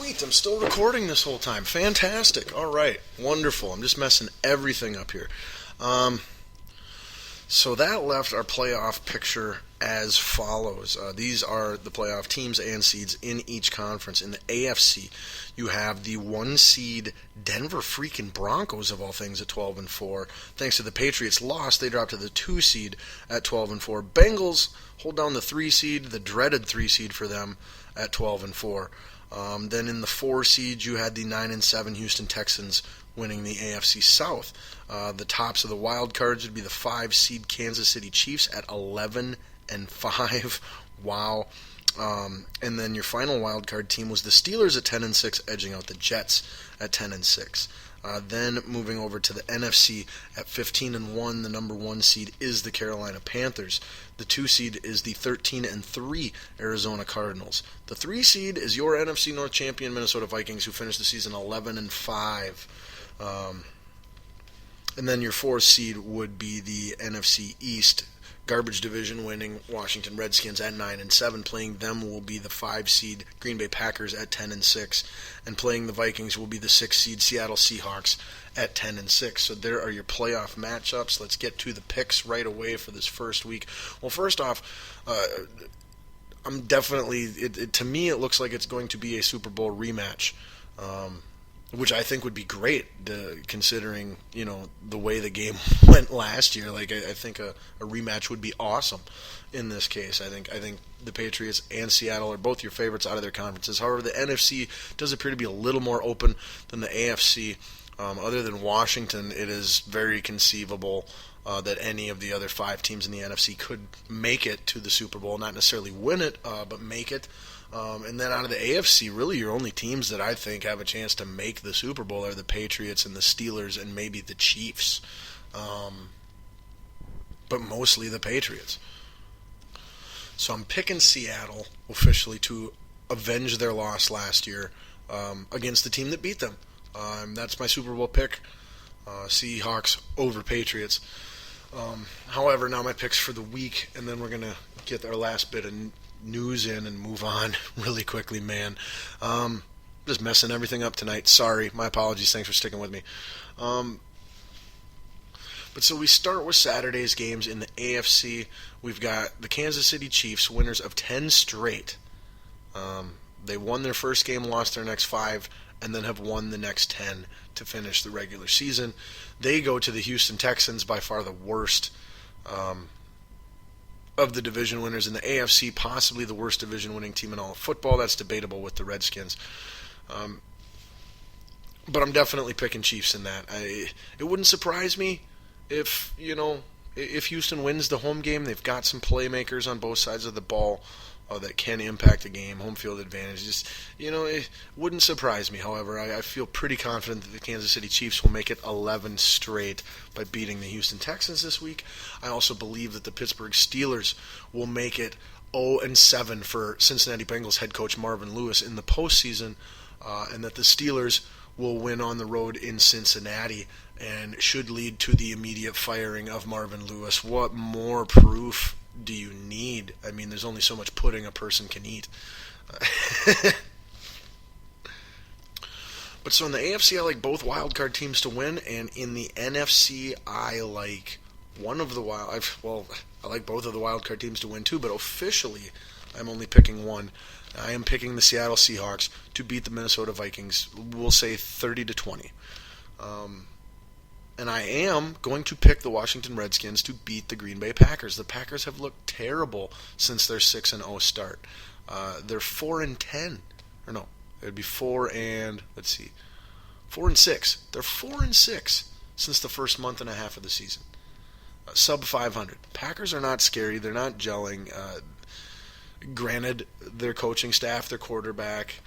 sweet. I'm still recording this whole time. Fantastic. All right. Wonderful. I'm just messing everything up here. So that left our playoff picture as follows. These are the playoff teams and seeds in each conference. In the AFC, you have the 1 seed Denver freaking Broncos of all things at 12-4. Thanks to the Patriots' loss, they dropped to the 2 seed at 12-4. Bengals hold down the 3 seed, the dreaded 3 seed for them at 12-4. Then in the 4 seed, you had the 9-7 Houston Texans winning the AFC South. The tops of the wild cards would be the 5 seed Kansas City Chiefs at 11-5. Wow. And then your final wild card team was the Steelers at 10-6, edging out the Jets at 10-6. Then moving over to the NFC at 15-1, the number 1 seed is the Carolina Panthers. The 2 seed is the 13-3 Arizona Cardinals. The 3 seed is your NFC North champion Minnesota Vikings, who finished the season 11-5. And then your 4th seed would be the NFC East garbage division winning Washington Redskins at 9-7. Playing them will be the 5 seed Green Bay Packers at 10-6, and playing the Vikings will be the 6 seed Seattle Seahawks at 10-6. So there are your playoff matchups. Let's get to the picks right away for this first week. Well, first off, I'm definitely to me it looks like it's going to be a Super Bowl rematch. Which I think would be great, considering the way the game went last year. Like I think a rematch would be awesome in this case. I think the Patriots and Seattle are both your favorites out of their conferences. However, the NFC does appear to be a little more open than the AFC. Other than Washington, it is very conceivable that any of the other 5 teams in the NFC could make it to the Super Bowl, not necessarily win it, but make it. And then out of the AFC, really your only teams that I think have a chance to make the Super Bowl are the Patriots and the Steelers and maybe the Chiefs. But mostly the Patriots. So I'm picking Seattle officially to avenge their loss last year against the team that beat them. That's my Super Bowl pick. Seahawks over Patriots. However, now my picks for the week, and then we're going to get our last bit of news in and move on really quickly, man. Just messing everything up tonight. Sorry. My apologies. Thanks for sticking with me. But so we start with Saturday's games in the AFC. We've got the Kansas City Chiefs, winners of 10 straight. They won their first game, lost their next 5, and then have won the next 10 to finish the regular season. They go to the Houston Texans, by far the worst of the division winners in the AFC, possibly the worst division-winning team in all of football. That's debatable with the Redskins. But I'm definitely picking Chiefs in that. It wouldn't surprise me if Houston wins the home game. They've got some playmakers on both sides of the ball that can impact a game. Home field advantage. Just, it wouldn't surprise me. However, I feel pretty confident that the Kansas City Chiefs will make it 11 straight by beating the Houston Texans this week. I also believe that the Pittsburgh Steelers will make it 0-7 for Cincinnati Bengals head coach Marvin Lewis in the postseason, and that the Steelers will win on the road in Cincinnati and should lead to the immediate firing of Marvin Lewis. What more proof do you need? I mean, there's only so much pudding a person can eat. But so in the AFC, I like both wildcard teams to win, and in the NFC, I like one of the I like both of the wildcard teams to win too, but officially, I'm only picking one. I am picking the Seattle Seahawks to beat the Minnesota Vikings. We'll say 30-20. And I am going to pick the Washington Redskins to beat the Green Bay Packers. The Packers have looked terrible since their 6-0 start. They're 4-10. Or no, it would be 4-6. They're 4-6 since the first month and a half of the season. Sub 500. Packers are not scary. They're not gelling. Granted, their coaching staff, their quarterback,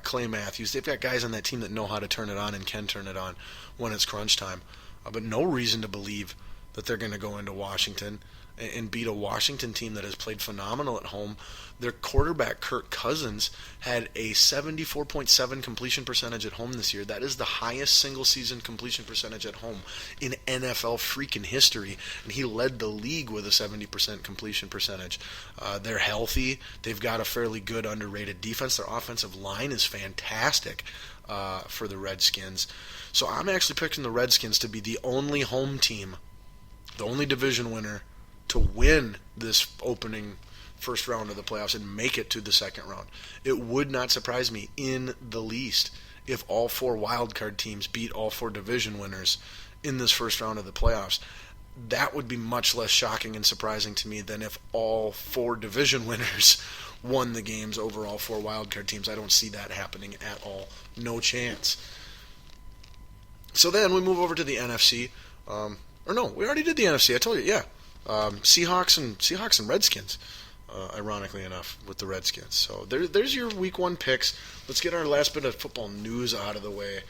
Clay Matthews, they've got guys on that team that know how to turn it on and can turn it on when it's crunch time. But no reason to believe that they're going to go into Washington and beat a Washington team that has played phenomenal at home. Their quarterback, Kirk Cousins, had a 74.7 completion percentage at home this year. That is the highest single-season completion percentage at home in NFL freaking history, and he led the league with a 70% completion percentage. They're healthy. They've got a fairly good, underrated defense. Their offensive line is fantastic for the Redskins. So I'm actually picking the Redskins to be the only home team, the only division winner, to win this opening first round of the playoffs and make it to the second round. It would not surprise me in the least if all four wildcard teams beat all four division winners in this first round of the playoffs. That would be much less shocking and surprising to me than if all four division winners won the games over all four wildcard teams. I don't see that happening at all. No chance. So then we move over to the NFC. Or no, we already did the NFC. I told you, yeah. Seahawks and Redskins. Ironically enough, with the Redskins. So there's your Week 1 picks. Let's get our last bit of football news out of the way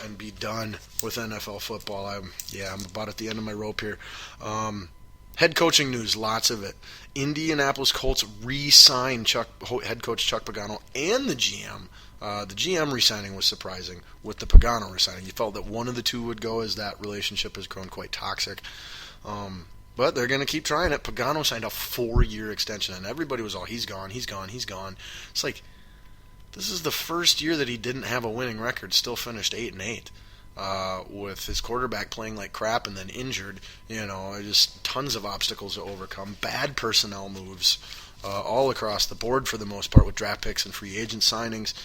and be done with NFL football. I'm about at the end of my rope here. Head coaching news, lots of it. Indianapolis Colts re-signed head coach Chuck Pagano and the GM. The GM re-signing was surprising. With the Pagano re-signing, you felt that one of the two would go, as that relationship has grown quite toxic. But they're going to keep trying it. Pagano signed a 4-year extension, and everybody was all, he's gone. It's like, this is the first year that he didn't have a winning record, still finished 8-8, with his quarterback playing like crap and then injured. Just tons of obstacles to overcome. Bad personnel moves all across the board for the most part, with draft picks and free agent signings.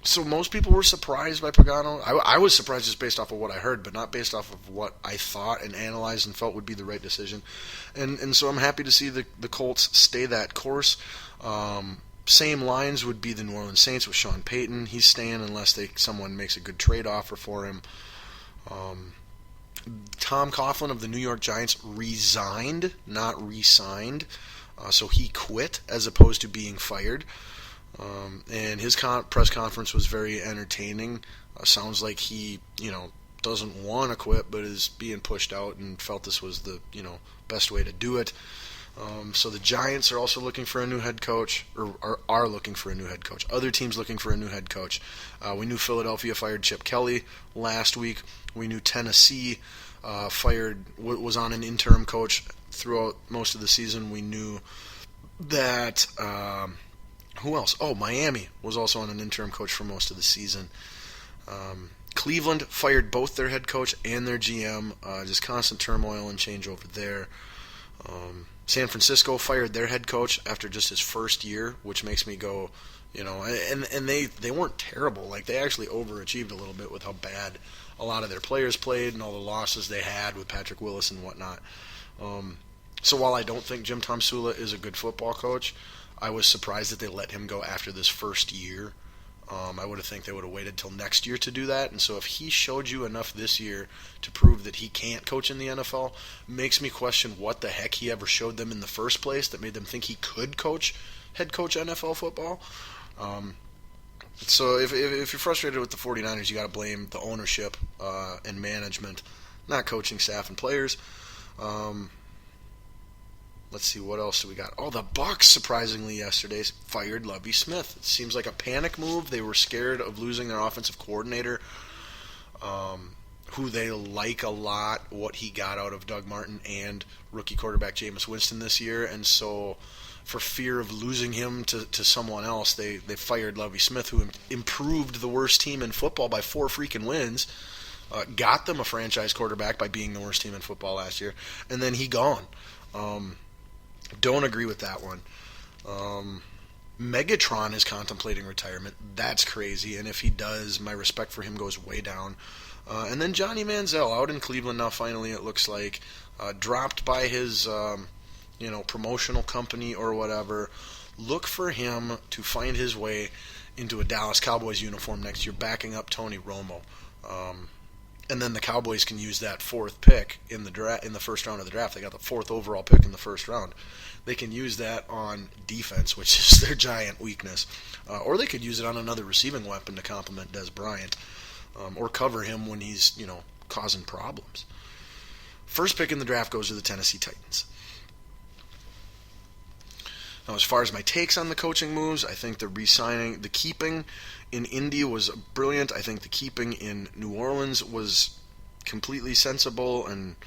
So most people were surprised by Pagano. I was surprised just based off of what I heard, but not based off of what I thought and analyzed and felt would be the right decision. And so I'm happy to see the Colts stay that course. Same lines would be the New Orleans Saints with Sean Payton. He's staying unless someone makes a good trade offer for him. Tom Coughlin of the New York Giants resigned, not re-signed. So he quit as opposed to being fired. And his press conference was very entertaining. Sounds like he, doesn't want to quit, but is being pushed out and felt this was the, best way to do it. So the Giants are also looking for a new head coach, or are looking for a new head coach. Other teams looking for a new head coach. We knew Philadelphia fired Chip Kelly last week. We knew Tennessee was on an interim coach throughout most of the season. We knew that... who else? Oh, Miami was also on an interim coach for most of the season. Cleveland fired both their head coach and their GM. Just constant turmoil and change over there. San Francisco fired their head coach after just his first year, which makes me go, and they weren't terrible. Like, they actually overachieved a little bit with how bad a lot of their players played and all the losses they had with Patrick Willis and whatnot. So while I don't think Jim Tomsula is a good football coach, I was surprised that they let him go after this first year. I would have think they would have waited till next year to do that. And so if he showed you enough this year to prove that he can't coach in the NFL, makes me question what the heck he ever showed them in the first place that made them think he could head coach NFL football. So if you're frustrated with the 49ers, you got to blame the ownership and management, not coaching staff and players. Let's see, what else do we got? Oh, the Bucs, surprisingly, yesterday fired Lovie Smith. It seems like a panic move. They were scared of losing their offensive coordinator, who they like a lot, what he got out of Doug Martin and rookie quarterback Jameis Winston this year. And so for fear of losing him to someone else, they fired Lovie Smith, who improved the worst team in football by 4 freaking wins, got them a franchise quarterback by being the worst team in football last year, and then he gone. Don't agree with that one. Megatron is contemplating retirement. That's crazy, and if he does, my respect for him goes way down. And then Johnny Manziel out in Cleveland now, finally, it looks like, dropped by his promotional company or whatever. Look for him to find his way into a Dallas Cowboys uniform next year, backing up Tony Romo. And then the Cowboys can use that 4th pick in the first round of the draft. They got the 4th overall pick in the first round. They can use that on defense, which is their giant weakness. Or they could use it on another receiving weapon to complement Dez Bryant. Or cover him when he's, causing problems. First pick in the draft goes to the Tennessee Titans. Now, as far as my takes on the coaching moves, I think the keeping in Indy was brilliant. I think the keeping in New Orleans was completely sensible, and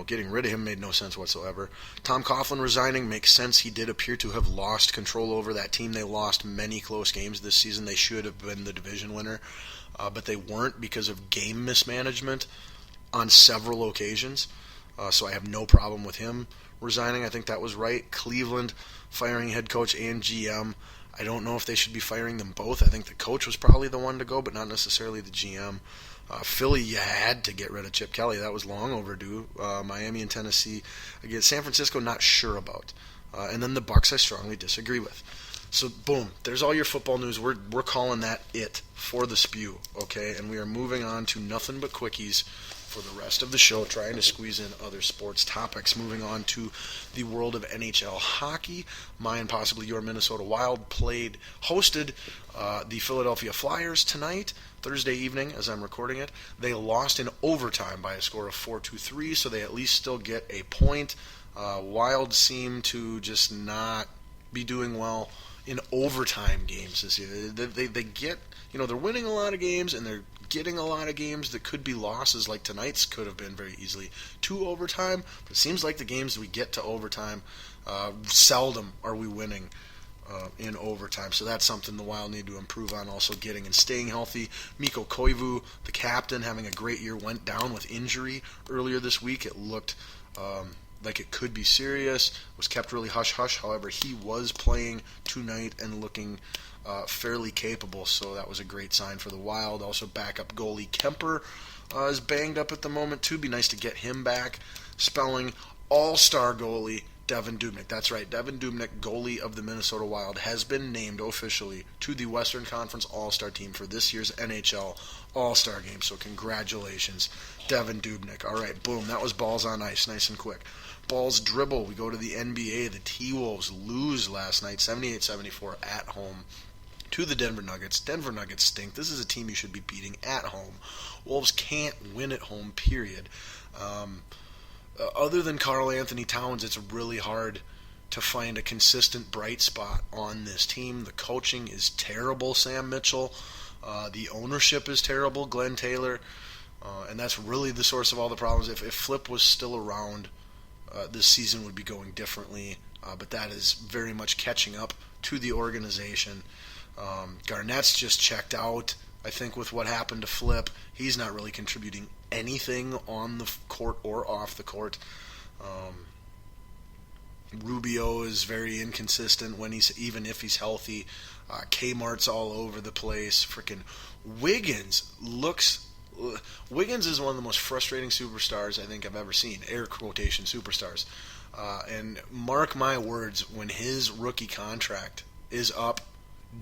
getting rid of him made no sense whatsoever. Tom Coughlin resigning makes sense. He did appear to have lost control over that team. They lost many close games this season. They should have been the division winner, but they weren't because of game mismanagement on several occasions. So I have no problem with him resigning. I think that was right. Cleveland firing head coach and GM. I don't know if they should be firing them both. I think the coach was probably the one to go, but not necessarily the GM. Philly, you had to get rid of Chip Kelly. That was long overdue. Miami and Tennessee. Again, San Francisco, not sure about. And then the Bucs, I strongly disagree with. So, boom, there's all your football news. We're calling that it for the spew, okay? And we are moving on to nothing but quickies for the rest of the show, trying to squeeze in other sports topics. Moving on to the world of NHL hockey. My and possibly your Minnesota Wild hosted the Philadelphia Flyers tonight, Thursday evening, as I'm recording it. They lost in overtime by a score of 4-3, so they at least still get a point. Wild seem to just not be doing well in overtime games this year. They get, they're winning a lot of games, and they're getting a lot of games that could be losses, like tonight's could have been very easily to overtime. But it seems like the games we get to overtime, seldom are we winning in overtime. So that's something the Wild need to improve on. Also getting and staying healthy. Mikko Koivu, the captain, having a great year, went down with injury earlier this week. It looked like it could be serious. Was kept really hush-hush. However, he was playing tonight and looking fairly capable, so that was a great sign for the Wild. Also, backup goalie Kemper is banged up at the moment, too. Be nice to get him back. Spelling all-star goalie Devan Dubnyk. That's right, Devan Dubnyk, goalie of the Minnesota Wild, has been named officially to the Western Conference All-Star team for this year's NHL All-Star Game. So congratulations, Devan Dubnyk. All right, boom, that was balls on ice, nice and quick. Balls dribble, we go to the NBA. The T-Wolves lose last night, 78-74 at home to the Denver Nuggets. Denver Nuggets stink. This is a team you should be beating at home. Wolves can't win at home, period. Other than Karl Anthony Towns, it's really hard to find a consistent bright spot on this team. The coaching is terrible, Sam Mitchell. The ownership is terrible, Glenn Taylor. And that's really the source of all the problems. If Flip was still around, this season would be going differently. But that is very much catching up to the organization. Garnett's just checked out, I think, with what happened to Flip. He's not really contributing anything on the court or off the court. Rubio is very inconsistent even if he's healthy. Kmart's all over the place. Freaking Wiggins is one of the most frustrating superstars I think I've ever seen. Air quotation superstars. And mark my words, when his rookie contract is up,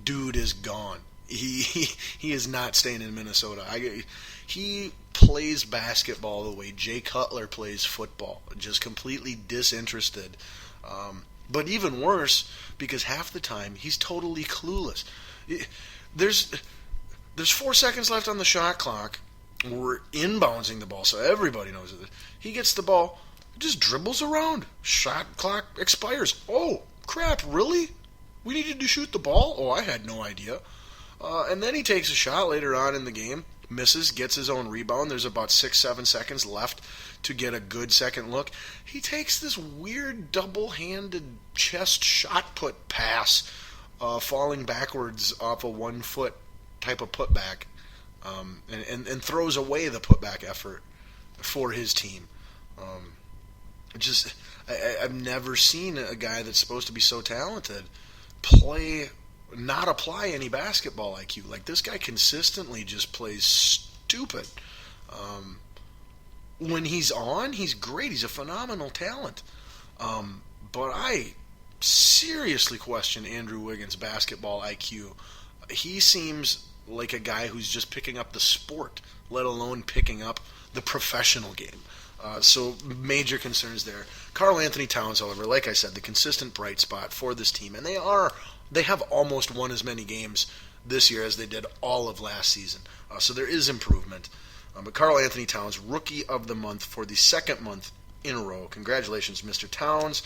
dude is gone. He is not staying in Minnesota. He plays basketball the way Jay Cutler plays football, just completely disinterested. But even worse, because half the time he's totally clueless. There's 4 seconds left on the shot clock. We're inbouncing the ball, so everybody knows it. He gets the ball, just dribbles around. Shot clock expires. Oh, crap, really? We needed to shoot the ball? Oh, I had no idea. And then he takes a shot later on in the game, misses, gets his own rebound. There's about 6-7 seconds left to get a good second look. He takes this weird double-handed chest shot put pass, falling backwards off a 1 foot type of putback, and throws away the putback effort for his team. I've never seen a guy that's supposed to be so talented not apply any basketball IQ. Like, this guy consistently just plays stupid. When he's on, he's great. He's a phenomenal talent. But I seriously question Andrew Wiggins' basketball IQ. He seems like a guy who's just picking up the sport, let alone picking up the professional game. So major concerns there. Karl Anthony Towns, however, like I said, the consistent bright spot for this team, and they have almost won as many games this year as they did all of last season. So there is improvement. But Karl Anthony Towns, Rookie of the Month for the second month in a row. Congratulations, Mr. Towns.